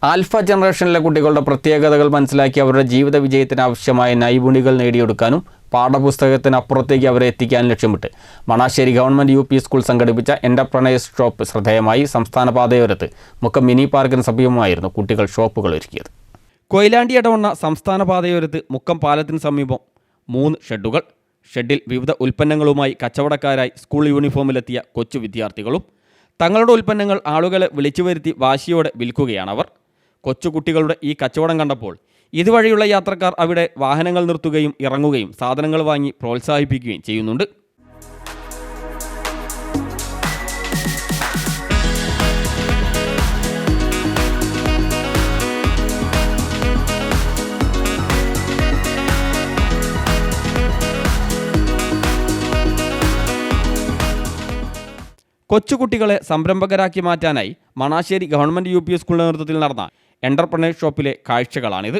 Alpha ജനറേഷനിലെ കുട്ടികളുടെ പ്രത്യേകതകൾ മനസ്സിലാക്കി അവരുടെ ജീവിത വിജയത്തിന് ആവശ്യമായ നൈപുണികൾ നേടിയെടുക്കാനും പാഠപുസ്തകത്തിനപ്പുറത്തേക്ക് അവരെ എത്തിക്കാനും ലക്ഷ്യമിട്ട് Manasseri government U P school സംഘടിപ്പിച്ച എൻ്റർപ്രണേഴ്സ് ഷോപ്പ് ശ്രദ്ധേയമായി. സംസ്ഥാന പാതയോരത്ത് മുക്കം മിനി പാർക്കിന് സമീപമായിരുന്നു കുട്ടികൾ ഷോപ്പുകൾ ഒരുക്കിയത്. കൊയിലാണ്ടി ഇടവണ്ണ സംസ്ഥാന പാതയോരത്ത് മുക്കം പാലത്തിന് സമീപം 3 ഷെഡുകൾ. ഷെഡിൽ വിവിധ ഉൽപ്പന്നങ്ങളുമായി കച്ചവടക്കാരായി സ്കൂൾ യൂണിഫോമിലെത്തിയ കൊച്ചു വിദ്യാർത്ഥികളും തങ്ങളുടെ ഉൽപ്പന്നങ്ങൾ ആളുകളെ വിളിച്ചു വരുത്തി വാശിയോടെ വിൽക്കുകയാണവർ. കൊച്ചുകുട്ടികളുടെ ഈ കച്ചവടം കണ്ടപ്പോൾ ഇതുവഴിയുള്ള യാത്രക്കാർ അവിടെ വാഹനങ്ങൾ നിർത്തുകയും ഇറങ്ങുകയും സാധനങ്ങൾ വാങ്ങി പ്രോത്സാഹിപ്പിക്കുകയും ചെയ്യുന്നുണ്ട്. കൊച്ചുകുട്ടികളെ സംരംഭകരാക്കി മാറ്റാനായി മണാശ്ശേരി ഗവൺമെൻറ് യു പി സ്കൂളിൻ്റെ നേതൃത്വത്തിൽ നടന്ന എൻ്റർപ്രണേഴ്സ് ഷോപ്പിലെ കാഴ്ചകളാണിത്.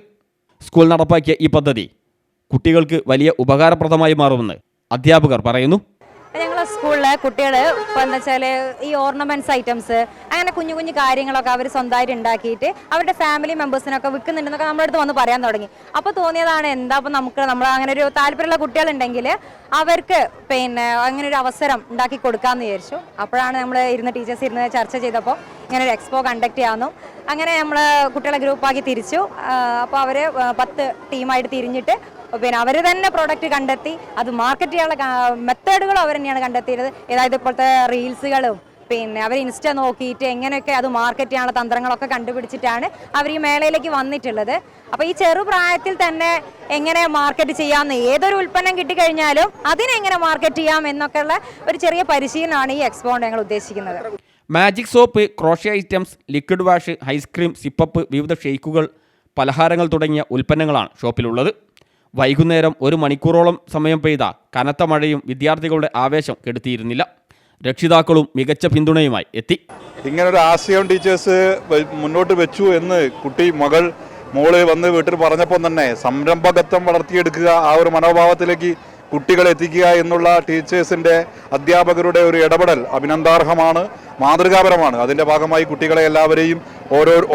സ്കൂൾ നടപ്പാക്കിയ ഈ പദ്ധതി കുട്ടികൾക്ക് വലിയ ഉപകാരപ്രദമായി മാറുമെന്ന് അധ്യാപകർ പറയുന്നു. ഞങ്ങളെ സ്കൂളിലെ കുട്ടികൾ ഇപ്പോൾ എന്താ വെച്ചാൽ ഈ ഓർണമെൻറ്റ്സ് ഐറ്റംസ് അങ്ങനെ കുഞ്ഞു കുഞ്ഞു കാര്യങ്ങളൊക്കെ അവർ സ്വന്തമായിട്ട് ഉണ്ടാക്കിയിട്ട് അവരുടെ ഫാമിലി മെമ്പേഴ്സിനൊക്കെ വിൽക്കുന്നുണ്ടെന്നൊക്കെ നമ്മുടെ അടുത്ത് വന്ന് പറയാൻ തുടങ്ങി. അപ്പോൾ തോന്നിയതാണ് എന്താ അപ്പോൾ നമ്മൾ അങ്ങനെ ഒരു താല്പര്യമുള്ള കുട്ടികളുണ്ടെങ്കിൽ അവർക്ക് അങ്ങനെ ഒരു അവസരം ഉണ്ടാക്കി കൊടുക്കാമെന്ന് വിചാരിച്ചു. അപ്പോഴാണ് നമ്മൾ ടീച്ചേഴ്സ് ഇരുന്ന് ചർച്ച ചെയ്തപ്പോൾ ഇങ്ങനെ ഒരു എക്സ്പോ കണ്ടക്ട് ചെയ്യാമെന്നും അങ്ങനെ നമ്മൾ കുട്ടികളെ ഗ്രൂപ്പാക്കി തിരിച്ചു. അപ്പോൾ അവർ 10 ടീമായിട്ട് തിരിഞ്ഞിട്ട് അവർ തന്നെ പ്രോഡക്റ്റ് കണ്ടെത്തി അത് മാർക്കറ്റ് ചെയ്യാനുള്ള മെത്തേഡുകളും അവർ തന്നെയാണ് കണ്ടെത്തിയത്. അതായത് ഇപ്പോഴത്തെ റീൽസുകളും അവർ ഇൻസ്റ്റ നോക്കിയിട്ട് എങ്ങനെയൊക്കെ അത് മാർക്കറ്റ് ചെയ്യാനുള്ള തന്ത്രങ്ങളൊക്കെ കണ്ടുപിടിച്ചിട്ടാണ് അവർ ഈ മേളയിലേക്ക് വന്നിട്ടുള്ളത്. അപ്പോൾ ഈ ചെറുപ്രായത്തിൽ തന്നെ എങ്ങനെ മാർക്കറ്റ് ചെയ്യാമെന്ന് ഏതൊരു ഉൽപ്പന്നം കിട്ടിക്കഴിഞ്ഞാലും അതിനെങ്ങനെ മാർക്കറ്റ് ചെയ്യാം എന്നൊക്കെയുള്ള ഒരു ചെറിയ പരിശീലനമാണ് ഈ എക്സ്പോ കൊണ്ട് ഞങ്ങൾ ഉദ്ദേശിക്കുന്നത്. Magic soap, crochet items, liquid wash, ice cream, sip up, വിവിധ ഷെയ്ക്കുകൾ, പലഹാരങ്ങൾ തുടങ്ങിയ ഉൽപ്പന്നങ്ങളാണ് ഷോപ്പിലുള്ളത്. വൈകുന്നേരം 1 മണിക്കൂറോളം സമയം പെയ്ത കനത്ത മഴയും വിദ്യാർത്ഥികളുടെ ആവേശം കെടുത്തിയിരുന്നില്ല. രക്ഷിതാക്കളും മികച്ച പിന്തുണയുമായി എത്തി. ഇങ്ങനൊരു ആശയം ടീച്ചേഴ്സ് മുന്നോട്ട് വെച്ചു എന്ന് മോള് വന്ന് വീട്ടിൽ പറഞ്ഞപ്പോൾ തന്നെ സംരംഭകത്വം വളർത്തിയെടുക്കുക, ആ ഒരു മനോഭാവത്തിലേക്ക് കുട്ടികളെ എത്തിക്കുക എന്നുള്ള ടീച്ചേഴ്സിൻ്റെ അധ്യാപകരുടെ ഒരു ഇടപെടൽ അഭിനന്ദാർഹമാണ്, മാതൃകാപരമാണ്. അതിൻ്റെ ഭാഗമായി കുട്ടികളെ എല്ലാവരെയും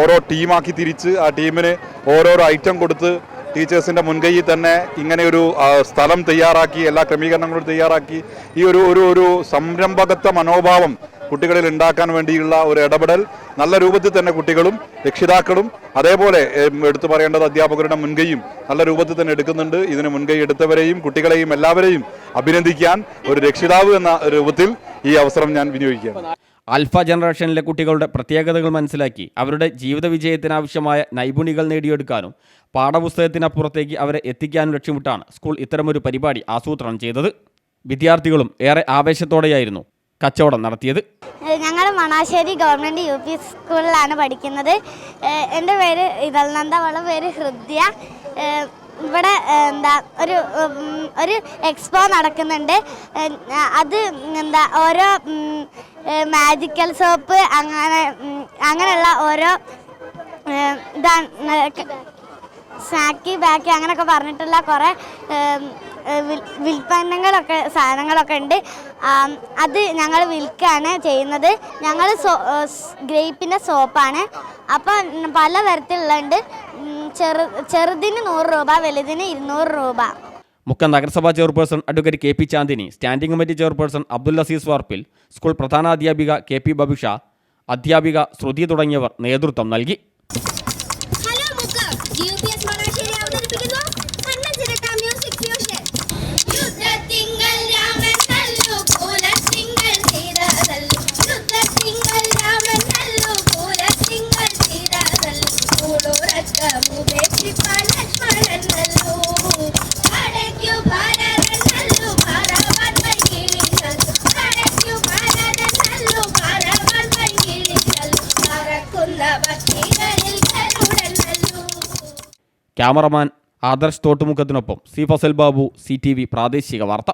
ഓരോ ടീമാക്കി തിരിച്ച് ആ ടീമിന് ഓരോരോ ഐറ്റം കൊടുത്ത് ടീച്ചേഴ്സിൻ്റെ മുൻകൈയിൽ തന്നെ ഇങ്ങനെയൊരു സ്ഥലം തയ്യാറാക്കി, എല്ലാ ക്രമീകരണങ്ങളും തയ്യാറാക്കി ഈ ഒരു സംരംഭകത്വ മനോഭാവം കുട്ടികളിൽ ഉണ്ടാക്കാൻ വേണ്ടിയുള്ള ഒരു ഇടപെടൽ നല്ല രൂപത്തിൽ തന്നെ കുട്ടികളും രക്ഷിതാക്കളും അതേപോലെ എടുത്തു പറയേണ്ടത് അധ്യാപകരുടെ മുൻകൈയും നല്ല രൂപത്തിൽ തന്നെ എടുക്കുന്നുണ്ട്. ഇതിന് മുൻകൈ എടുത്തവരെയും കുട്ടികളെയും എല്ലാവരെയും അഭിനന്ദിക്കാൻ ഒരു രക്ഷിതാവ് എന്ന രൂപത്തിൽ ഈ അവസരം ഞാൻ വിനിയോഗിക്കുകയാണ്. ആൽഫ ജനറേഷനിലെ കുട്ടികളുടെ പ്രത്യേകതകൾ മനസ്സിലാക്കി അവരുടെ ജീവിത വിജയത്തിനാവശ്യമായ നൈപുണികൾ നേടിയെടുക്കാനും പാഠപുസ്തകത്തിനപ്പുറത്തേക്ക് അവരെ എത്തിക്കാനും ലക്ഷ്യമിട്ടാണ് സ്കൂൾ ഇത്തരമൊരു പരിപാടി ആസൂത്രണം ചെയ്തത്. വിദ്യാർത്ഥികളും ഏറെ ആവേശത്തോടെയായിരുന്നു കച്ചവടം നടത്തിയത്. ഞങ്ങൾ മണാശ്ശേരി ഗവൺമെൻറ് യു പി സ്കൂളിലാണ് പഠിക്കുന്നത്. എൻ്റെ പേര് ഇതൽനന്ദ, അവളുടെ പേര് ഹൃദ്യ. ഇവിടെ ഒരു എക്സ്പോ നടക്കുന്നുണ്ട്. അത് ഓരോ മാജിക്കൽ സോപ്പ് അങ്ങനെയുള്ള ഓരോ സ്നാക്കി ബാക്കി അങ്ങനെയൊക്കെ പറഞ്ഞിട്ടുള്ള കുറേ സാധനങ്ങളൊക്കെ ഉണ്ട്. അത് ഞങ്ങൾ വിൽക്കുകയാണ് ചെയ്യുന്നത്. ഞങ്ങൾ ഗ്രേപ്പിൻ്റെ സോപ്പാണ്. അപ്പം പലതരത്തിലുണ്ട്. ചെറുതിന് 100 രൂപ, വലുതിന് 200 രൂപ. മുക്കം നഗരസഭാ chairperson advocate K P Chandini, standing committee chairperson Abdul Azeez വാർപ്പിൽ, സ്കൂൾ പ്രധാനാധ്യാപിക കെ പി ബബിഷ, അധ്യാപിക ശ്രുതി തുടങ്ങിയവർ നേതൃത്വം നൽകി. ക്യാമറമാൻ ആദർശ് തോട്ടുമുഖത്തിനൊപ്പം സി ഫസൽ ബാബു, CTV പ്രാദേശിക വാർത്ത.